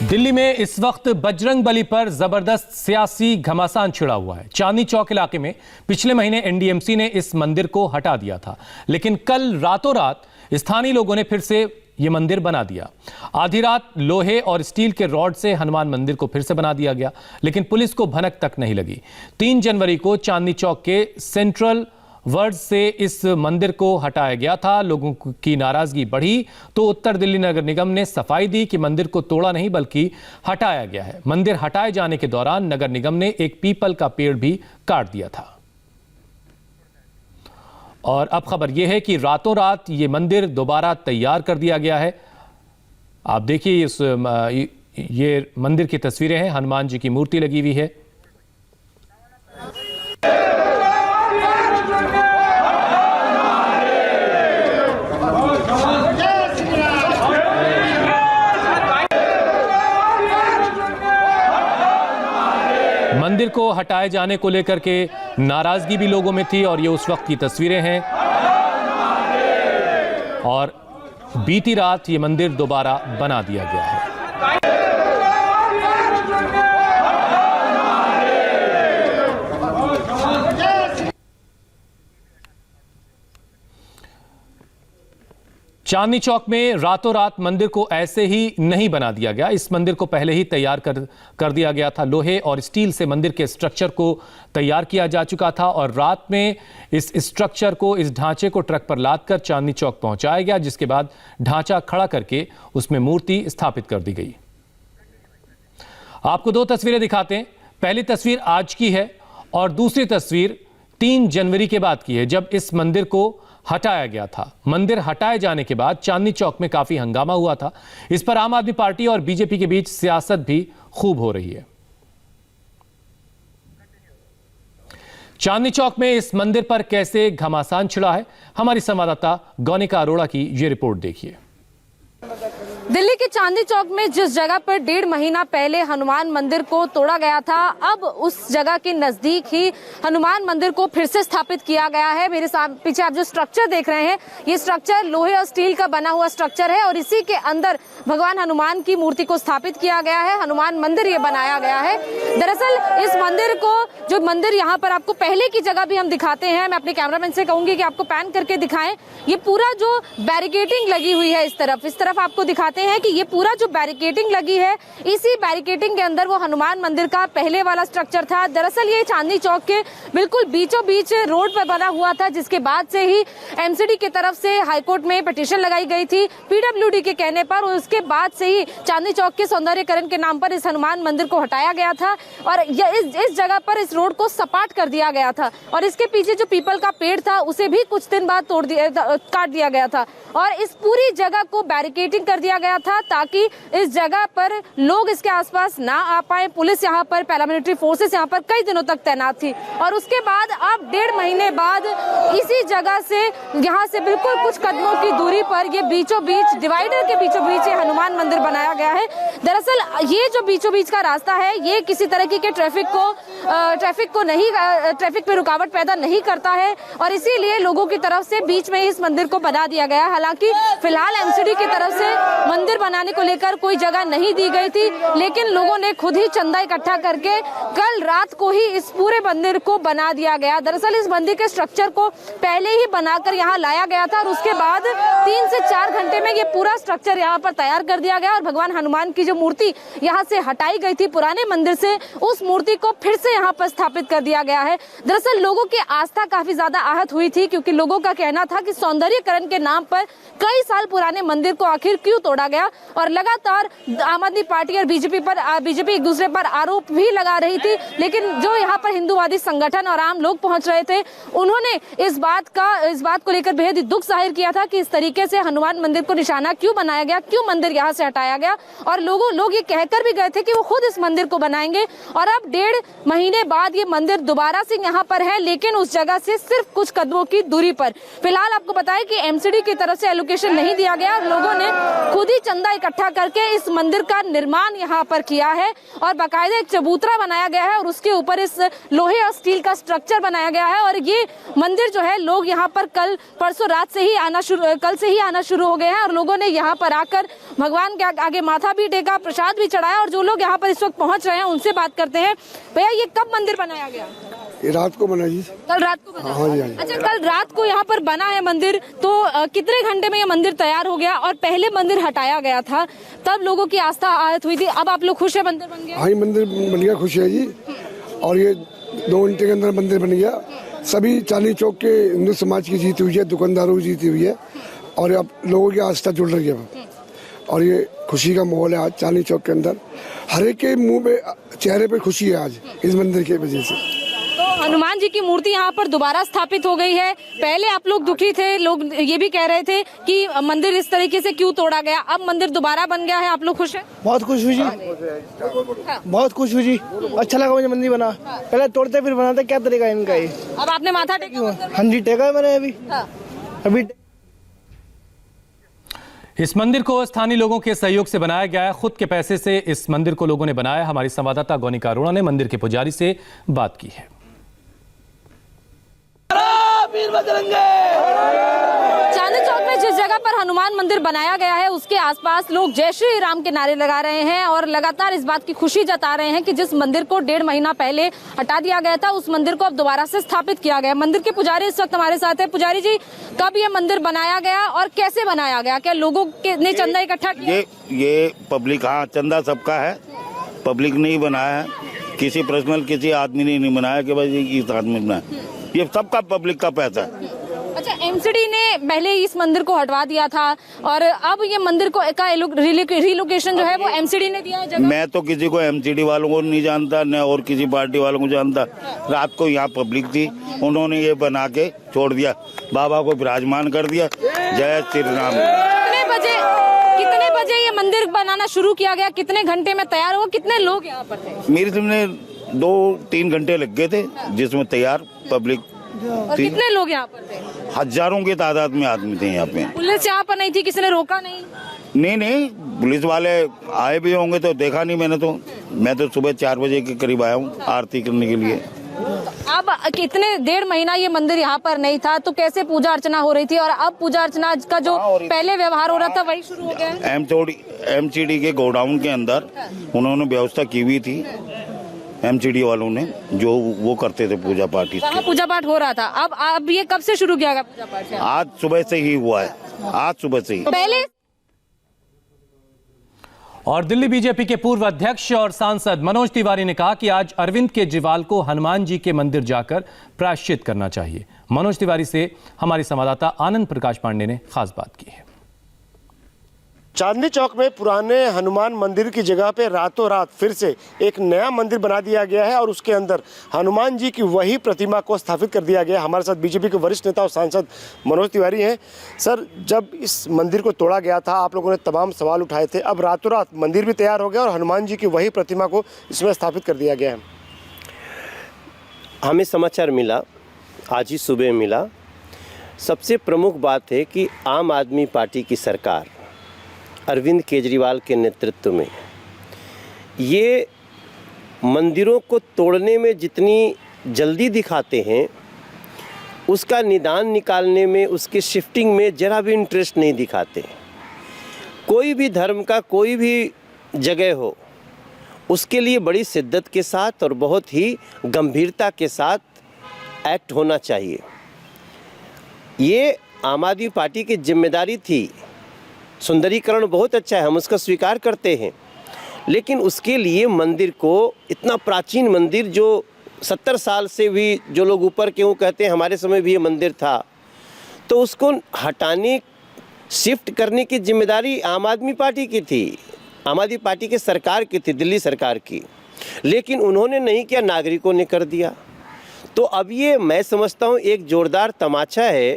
दिल्ली में इस वक्त बजरंगबली पर जबरदस्त सियासी घमासान छिड़ा हुआ है। चांदनी चौक इलाके में पिछले महीने एनडीएमसी ने इस मंदिर को हटा दिया था, लेकिन कल रातों रात स्थानीय लोगों ने फिर से ये मंदिर बना दिया। आधी रात लोहे और स्टील के रॉड से हनुमान मंदिर को फिर से बना दिया गया, लेकिन पुलिस को भनक तक नहीं लगी। 3 जनवरी को चांदनी चौक के सेंट्रल वर्ड से इस मंदिर को हटाया गया था। लोगों की नाराजगी बढ़ी तो उत्तर दिल्ली नगर निगम ने सफाई दी कि मंदिर को तोड़ा नहीं बल्कि हटाया गया है। मंदिर हटाए जाने के दौरान नगर निगम ने एक पीपल का पेड़ भी काट दिया था। और अब खबर यह है कि रातों रात ये मंदिर दोबारा तैयार कर दिया गया है। आप देखिए ये मंदिर की तस्वीरें हैं। हनुमान जी की मूर्ति लगी हुई है। मंदिर को हटाए जाने को लेकर के नाराजगी भी लोगों में थी और ये उस वक्त की तस्वीरें हैं। और बीती रात ये मंदिर दोबारा बना दिया गया है। चांदनी चौक में रातों रात मंदिर को ऐसे ही नहीं बना दिया गया। इस मंदिर को पहले ही तैयार कर दिया गया था। लोहे और स्टील से मंदिर के स्ट्रक्चर को तैयार किया जा चुका था और रात में इस स्ट्रक्चर को, इस ढांचे को ट्रक पर लादकर चांदनी चौक पहुंचाया गया, जिसके बाद ढांचा खड़ा करके उसमें मूर्ति स्थापित कर दी गई। आपको 2 तस्वीरें दिखाते हैं। पहली तस्वीर आज की है और दूसरी तस्वीर 3 जनवरी के बाद की है, जब इस मंदिर को हटाया गया था। मंदिर हटाए जाने के बाद चांदनी चौक में काफी हंगामा हुआ था। इस पर आम आदमी पार्टी और बीजेपी के बीच सियासत भी खूब हो रही है। चांदनी चौक में इस मंदिर पर कैसे घमासान छिड़ा है, हमारी संवाददाता गौनिका अरोड़ा की यह रिपोर्ट देखिए। दिल्ली के चांदनी चौक में जिस जगह पर 1.5 महीना पहले हनुमान मंदिर को तोड़ा गया था, अब उस जगह के नजदीक ही हनुमान मंदिर को फिर से स्थापित किया गया है। मेरे पीछे आप जो स्ट्रक्चर देख रहे हैं, ये स्ट्रक्चर लोहे और स्टील का बना हुआ स्ट्रक्चर है और इसी के अंदर भगवान हनुमान की मूर्ति को स्थापित किया गया है। हनुमान मंदिर ये बनाया गया है। दरअसल इस मंदिर को, जो मंदिर यहाँ पर आपको पहले की जगह भी हम दिखाते हैं, मैं अपने कैमरामैन से कहूंगी कि आपको पैन करके दिखाएं। ये पूरा जो बैरिकेडिंग लगी हुई है इस तरफ आपको दिखाते हैं कि ये पूरा जो बैरिकेडिंग लगी है, इसी बैरिकेडिंग के अंदर वो हनुमान मंदिर का पहले वाला स्ट्रक्चर था। दरअसल ये चांदनी चौक के बिल्कुल बीचों बीच रोड पर बना हुआ था, जिसके बाद से ही एमसीडी की तरफ से हाईकोर्ट में पिटीशन लगाई गई थी पीडब्ल्यूडी के कहने पर। और उसके बाद से ही चांदनी चौक के सौंदर्यीकरण के नाम पर इस हनुमान मंदिर को हटाया गया था और इस जगह पर इस रोड को सपाट कर दिया गया था। और इसके पीछे जो पीपल का पेड़ था, उसे भी कुछ दिन बाद काट दिया गया था और इस पूरी जगह को बैरिकेडिंग कर दिया गया था ताकि इस जगह पर लोग इसके आसपास ना आ पाए। पुलिस यहाँ पर, पैरामिलिट्री फोर्सेस यहाँ पर कई दिनों तक तैनात थी और उसके बाद अब 1.5 महीने बाद इसी जगह से, यहाँ से बिल्कुल कुछ कदमों की दूरी पर, ये बीचों बीच डिवाइडर के बीचों बीच ये हनुमान मंदिर बनाया गया है। दरअसल ये जो बीचों बीच का रास्ता है, ये किसी तरह के ट्रैफिक में रुकावट पैदा नहीं करता है और इसीलिए लोगों की तरफ से बीच में इस मंदिर को बना दिया गया है। हालांकि फिलहाल एमसीडी की तरफ से मंदिर बनाने को लेकर कोई जगह नहीं दी गई थी, लेकिन लोगों ने खुद ही चंदा इकट्ठा करके कल रात को ही इस पूरे मंदिर को बना दिया गया। दरअसल इस मंदिर के स्ट्रक्चर को पहले ही बनाकर यहाँ लाया गया था और उसके बाद 3 से 4 घंटे में ये पूरा स्ट्रक्चर यहाँ पर तैयार कर दिया गया और भगवान हनुमान की जो मूर्ति यहाँ से हटाई गई थी पुराने मंदिर से, उस मूर्ति को फिर से यहाँ पर स्थापित कर दिया गया है। दरअसल लोगों की आस्था काफी ज्यादा आहत हुई थी, क्योंकि लोगों का कहना था कि सौंदर्यीकरण के नाम पर कई साल पुराने मंदिर को आखिर क्यों तोड़ा गया। और लगातार आम आदमी पार्टी और बीजेपी एक दूसरे पर आरोप भी लगा रही थी, लेकिन जो यहाँ पर हिंदूवादी संगठन और आम लोग पहुंच रहे थे, उन्होंने इस बात को लेकर बेहद दुख जाहिर किया था कि इस तरीके से हनुमान मंदिर को निशाना क्यों बनाया गया, क्यों मंदिर यहाँ से हटाया गया। और लोग ये कहकर भी गए थे कि वो खुद इस मंदिर को बनाएंगे। और अब 1.5 महीने बाद ये मंदिर दोबारा से यहाँ पर है, लेकिन उस जगह से सिर्फ कुछ कदमों की दूरी पर। फिलहाल आपको बताएं कि एमसीडी की तरफ से एलोकेशन नहीं दिया गया, लोगों ने खुद ही चंदा इकट्ठा करके इस मंदिर का निर्माण यहाँ पर किया है और बाकायदा एक चबूतरा बनाया गया है और उसके ऊपर इस लोहे और स्टील का स्ट्रक्चर बनाया गया है। और ये मंदिर जो है, लोग यहाँ पर परसों रात से ही कल से ही आना शुरू हो गए हैं और लोगों ने यहाँ पर आकर भगवान के आगे माथा भी टेका का प्रसाद भी चढ़ाया। और जो लोग यहाँ पर इस वक्त पहुँच रहे हैं उनसे बात करते हैं। भैया, ये कब मंदिर बनाया गया? ये रात को बना जी। कल रात को बना? हाँ जी, हाँ जी। अच्छा, कल रात को यहाँ पर बना है मंदिर, तो कितने घंटे में ये मंदिर तैयार हो गया? और पहले मंदिर हटाया गया था, तब लोगों की आस्था आयत हुई थी, अब आप लोग खुश है मंदिर बन गया? हाँ, ये मंदिर बन गया, खुशी है जी। और ये 2 घंटे के अंदर मंदिर बन गया। सभी चांदनी चौक के हिंदू समाज की जीती हुई है, दुकानदारों की जीती हुई है, और अब लोगों की आस्था जुड़ रही है। और ये खुशी का माहौल है आज चांदनी चौक के अंदर। हर एक के मुंह पे, चेहरे पे खुशी है आज इस मंदिर की वजह से। तो हनुमान जी की मूर्ति यहाँ पर दोबारा स्थापित हो गई है। पहले आप लोग दुखी थे, लोग ये भी कह रहे थे कि मंदिर इस तरीके से क्यों तोड़ा गया, अब मंदिर दोबारा बन गया है, आप लोग खुश हैं? बहुत खुश हुई जी, बहुत खुश हुई जी। अच्छा लगा मुझे मंदिर बना। पहले तोड़ते फिर बनाते, क्या तरीका है इनका ये। अब आपने माथा टेका? हाँ जी, टेका है मैंने अभी। इस मंदिर को स्थानीय लोगों के सहयोग से बनाया गया है। खुद के पैसे से इस मंदिर को लोगों ने बनाया। हमारी संवाददाता गौनिका अरोड़ा ने मंदिर के पुजारी से बात की है। चांदनी चौक में जिस जगह पर हनुमान मंदिर बनाया गया है उसके आसपास लोग जय श्री राम के नारे लगा रहे हैं और लगातार इस बात की खुशी जता रहे हैं कि जिस मंदिर को 1.5 महीना पहले हटा दिया गया था उस मंदिर को अब दोबारा से स्थापित किया गया। मंदिर के पुजारी इस वक्त हमारे साथ है। पुजारी जी, कब ये मंदिर बनाया गया और कैसे बनाया गया? क्या लोगों ने चंदा इकट्ठा किया? ये पब्लिक, हाँ, चंदा सबका है, पब्लिक ने ही बनाया है। किसी पर्सनल किसी आदमी ने नहीं बनाया कि भाई इस आदमी ने बनाया, ये सबका पब्लिक का पैसा है। अच्छा, एमसीडी ने पहले इस मंदिर को हटवा दिया था और अब ये मंदिर को का रिलोकेशन जो है वो एमसीडी ने दिया है जगह? मैं तो किसी को एमसीडी वालों को नहीं जानता, न और किसी पार्टी वालों को जानता। रात को यहाँ पब्लिक थी, उन्होंने ये बना के छोड़ दिया, बाबा को विराजमान कर दिया। जय श्री राम। कितने बजे ये मंदिर बनाना शुरू किया गया? कितने घंटे में तैयार हुआ? कितने लोग यहाँ पर थे? मेरे सामने 2-3 घंटे लग गए थे, जिसमें तैयार पब्लिक और कितने लोग यहाँ पर थे? हजारों की तादाद में आदमी थे यहाँ पे। पुलिस यहाँ पर नहीं थी? किसी ने रोका नहीं? नहीं, पुलिस वाले आए भी होंगे तो देखा नहीं मैंने। मैं तो सुबह 4 बजे के करीब आया हूँ आरती करने के लिए। अब कितने 1.5 महीना ये मंदिर यहाँ पर नहीं था, तो कैसे पूजा अर्चना हो रही थी? और अब पूजा अर्चना का जो पहले व्यवहार हो रहा था वही शुरू हो गया है? एमसीडी के गोडाउन के अंदर उन्होंने व्यवस्था की हुई थी, एमसीडी वालों ने, जो वो करते थे पूजा पाठ। वहाँ पूजा पाठ हो रहा था। अब ये कब से शुरू किया गया पूजा पाठ? आज सुबह से ही हुआ है, आज सुबह से ही। पहले और दिल्ली बीजेपी के पूर्व अध्यक्ष और सांसद मनोज तिवारी ने कहा कि आज अरविंद केजरीवाल को हनुमान जी के मंदिर जाकर प्रायश्चित करना चाहिए। मनोज तिवारी से हमारी संवाददाता आनंद प्रकाश पांडे ने खास बात की है। चांदनी चौक में पुराने हनुमान मंदिर की जगह पे रातों रात फिर से एक नया मंदिर बना दिया गया है और उसके अंदर हनुमान जी की वही प्रतिमा को स्थापित कर दिया गया। हमारे साथ बीजेपी के वरिष्ठ नेता और सांसद मनोज तिवारी हैं। सर, जब इस मंदिर को तोड़ा गया था आप लोगों ने तमाम सवाल उठाए थे, अब रातों रात मंदिर भी तैयार हो गया और हनुमान जी की वही प्रतिमा को इसमें स्थापित कर दिया गया है। हमें समाचार मिला, आज ही सुबह मिला। सबसे प्रमुख बात है कि आम आदमी पार्टी की सरकार अरविंद केजरीवाल के नेतृत्व में ये मंदिरों को तोड़ने में जितनी जल्दी दिखाते हैं, उसका निदान निकालने में, उसके शिफ्टिंग में जरा भी इंटरेस्ट नहीं दिखाते। कोई भी धर्म का कोई भी जगह हो, उसके लिए बड़ी शिद्दत के साथ और बहुत ही गंभीरता के साथ एक्ट होना चाहिए। ये आम आदमी पार्टी की जिम्मेदारी थी। सुंदरीकरण बहुत अच्छा है, हम उसका स्वीकार करते हैं, लेकिन उसके लिए मंदिर को, इतना प्राचीन मंदिर जो 70 साल से भी जो लोग ऊपर के वो कहते हैं हमारे समय भी ये मंदिर था, तो उसको हटाने, शिफ्ट करने की जिम्मेदारी आम आदमी पार्टी की थी, आम आदमी पार्टी के सरकार की थी, दिल्ली सरकार की। लेकिन उन्होंने नहीं किया, नागरिकों ने कर दिया। तो अब ये मैं समझता हूँ एक जोरदार तमाचा है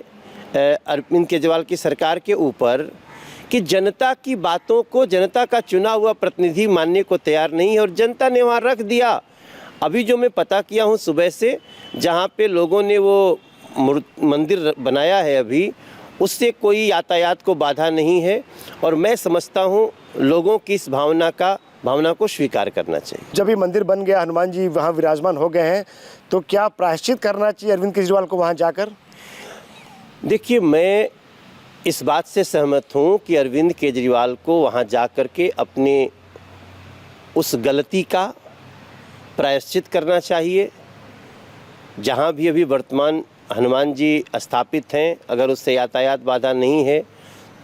अरविंद केजरीवाल की सरकार के ऊपर कि जनता की बातों को, जनता का चुना हुआ प्रतिनिधि मानने को तैयार नहीं है और जनता ने वहाँ रख दिया। अभी जो मैं पता किया हूँ सुबह से, जहाँ पे लोगों ने वो मंदिर बनाया है अभी, उससे कोई यातायात को बाधा नहीं है और मैं समझता हूँ लोगों की इस भावना को स्वीकार करना चाहिए। जब ये मंदिर बन गया, हनुमान जी वहाँ विराजमान हो गए हैं, तो क्या प्रायश्चित करना चाहिए अरविंद केजरीवाल को वहाँ जाकर? देखिए, मैं इस बात से सहमत हूँ कि अरविंद केजरीवाल को वहाँ जा कर के अपने उस गलती का प्रायश्चित करना चाहिए। जहाँ भी अभी वर्तमान हनुमान जी स्थापित हैं, अगर उससे यातायात बाधा नहीं है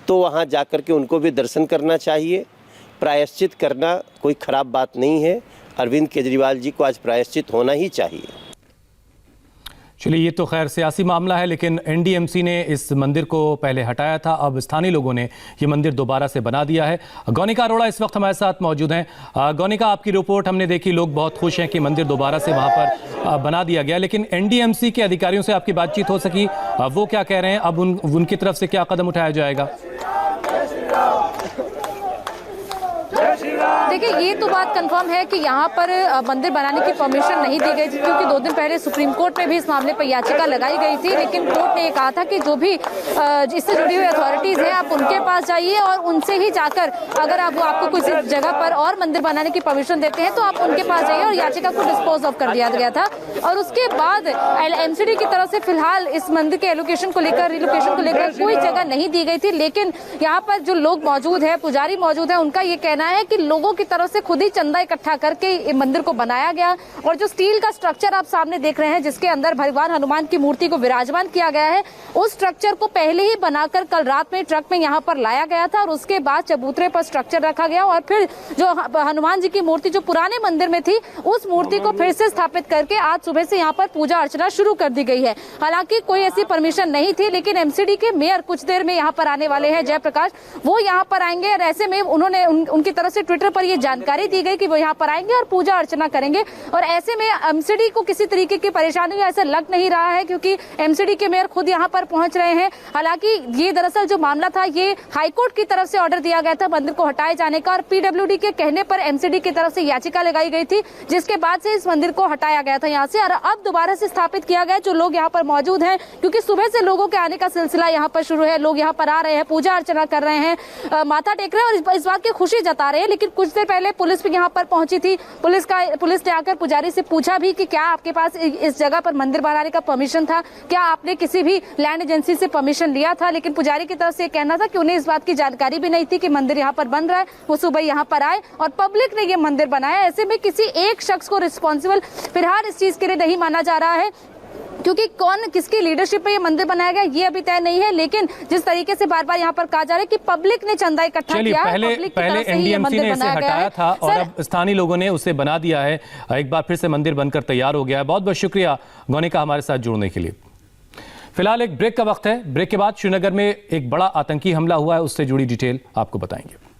तो वहाँ जाकर के उनको भी दर्शन करना चाहिए। प्रायश्चित करना कोई ख़राब बात नहीं है। अरविंद केजरीवाल जी को आज प्रायश्चित होना ही चाहिए। चलिए, ये तो खैर सियासी मामला है, लेकिन एनडीएमसी ने इस मंदिर को पहले हटाया था, अब स्थानीय लोगों ने ये मंदिर दोबारा से बना दिया है। गौनिका अरोड़ा इस वक्त हमारे साथ मौजूद हैं। गौनिका, आपकी रिपोर्ट हमने देखी, लोग बहुत खुश हैं कि मंदिर दोबारा से वहां पर बना दिया गया, लेकिन एनडीएमसी के अधिकारियों से आपकी बातचीत हो सकी? वो क्या कह रहे हैं? अब उनकी तरफ से क्या कदम उठाया जाएगा? देखिए, ये तो बात कंफर्म है कि यहाँ पर मंदिर बनाने की परमिशन नहीं दी गई थी, क्योंकि 2 दिन पहले सुप्रीम कोर्ट में भी इस मामले पर याचिका लगाई गई थी, लेकिन कोर्ट ने ये कहा था कि जो भी इससे जुड़ी हुई अथॉरिटीज हैं आप उनके पास जाइए और उनसे ही जाकर अगर आपको किसी जगह पर और मंदिर बनाने की परमिशन देते हैं तो आप उनके पास जाइए, और याचिका को डिस्पोज ऑफ कर दिया गया था। और उसके बाद एमसीडी की तरफ से फिलहाल इस मंदिर के एलोकेशन को लेकर, रिलोकेशन को लेकर कोई जगह नहीं दी गई थी, लेकिन यहाँ पर जो लोग मौजूद है, पुजारी मौजूद है, उनका ये कहना है कि लोगों की तरफ से खुद ही चंदा इकट्ठा करके मंदिर को बनाया गया। और जो स्टील का स्ट्रक्चर आप सामने देख रहे हैं, जिसके अंदर भगवान हनुमान की मूर्ति को विराजमान किया गया है, उस स्ट्रक्चर को पहले ही बनाकर कल रात में ट्रक में यहाँ पर लाया गया था, और उसके बाद चबूतरे पर स्ट्रक्चर रखा गया, और फिर जो हनुमान जी की मूर्ति जो पुराने मंदिर में थी, उस मूर्ति को फिर से स्थापित करके आज सुबह से यहाँ पर पूजा अर्चना शुरू कर दी गई है। हालांकि कोई ऐसी परमिशन नहीं थी, लेकिन एमसीडी के मेयर कुछ देर में यहाँ पर आने वाले हैं, जयप्रकाश, वो यहाँ पर आएंगे, और ऐसे में उन्होंने उनकी तरफ से ट्विटर पर ये जानकारी दी गई कि वो यहाँ पर आएंगे और पूजा अर्चना करेंगे। और ऐसे में एमसीडी को किसी तरीके की परेशानी ऐसा लग नहीं रहा है, क्योंकि एमसीडी के मेयर खुद यहाँ पर पहुंच रहे हैं। हालांकि ये दरअसल जो मामला था, ये हाईकोर्ट की तरफ से ऑर्डर दिया गया था मंदिर को हटाए जाने का, और पीडब्ल्यूडी के कहने पर एमसीडी की तरफ से याचिका लगाई गई थी, जिसके बाद से इस मंदिर को हटाया गया था यहाँ से, और अब दोबारा से स्थापित किया गया। जो लोग यहाँ पर मौजूद हैं, क्योंकि सुबह से लोगों के आने का सिलसिला यहाँ पर शुरू है, लोग यहाँ पर आ रहे हैं, पूजा अर्चना कर रहे हैं, माथा टेक रहे हैं और इस बात की खुशी जता रहे हैं। लेकिन कुछ देर पहले पुलिस भी यहाँ पर पहुंची थी। पुलिस ने आकर पुजारी से पूछा भी कि क्या आपके पास इस जगह पर मंदिर बनाने का परमिशन था, क्या आपने किसी भी लैंड एजेंसी से परमिशन लिया था? लेकिन पुजारी की तरफ से कहना था कि उन्हें इस बात की जानकारी भी नहीं थी कि मंदिर यहाँ पर बन रहा है। वो सुबह यहाँ पर आए और पब्लिक ने ये मंदिर बनाया। ऐसे में किसी एक शख्स को रिस्पॉन्सिबल फिलहाल इस चीज के लिए नहीं माना जा रहा है, क्योंकि कौन किसकी लीडरशिप में ये मंदिर बनाया गया ये अभी तय नहीं है। लेकिन जिस तरीके से बार बार यहाँ पर कहा जा रहा है कि पब्लिक ने चंदा इकट्ठा किया, पहले एनडीएमसी ने इसे हटाया था और अब स्थानीय लोगों ने उसे बना दिया है। एक बार फिर से मंदिर बनकर तैयार हो गया है। बहुत बहुत शुक्रिया गौनिका हमारे साथ जुड़ने के लिए। फिलहाल एक ब्रेक का वक्त है। ब्रेक के बाद श्रीनगर में एक बड़ा आतंकी हमला हुआ है, उससे जुड़ी डिटेल आपको बताएंगे।